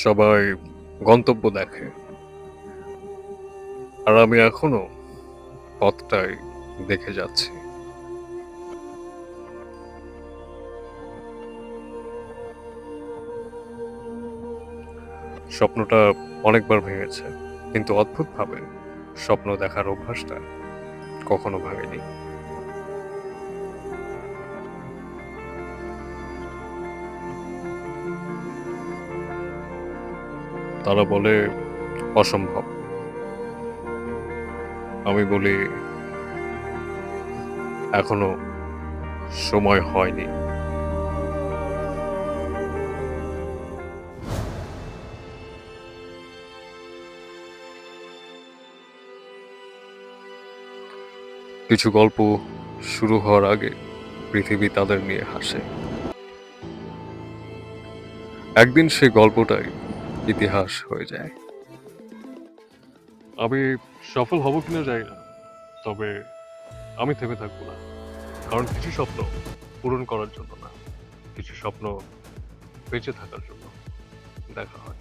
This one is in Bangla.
সবাই গন্তব্য দেখে, আর আমি এখনো পথটাই দেখে যাচ্ছি। স্বপ্নটা অনেকবার ভেঙেছে, কিন্তু অদ্ভুতভাবে স্বপ্ন দেখার অভ্যাসটা কখনো ভাঙেনি। তারা বলে অসম্ভব, আমি বলি এখনো সময় হয়নি। কিছু গল্প শুরু হওয়ার আগে পৃথিবী তাদের নিয়ে হাসে। একদিন সেই গল্পটাই ইতিহাস হয়ে যায়। আমি সফল হব কিনা জানি না, তবে আমি থেমে থাকবো না। কারণ কিছু স্বপ্ন পূরণ করার জন্য না, কিছু স্বপ্ন বেঁচে থাকার জন্য দেখা হয়।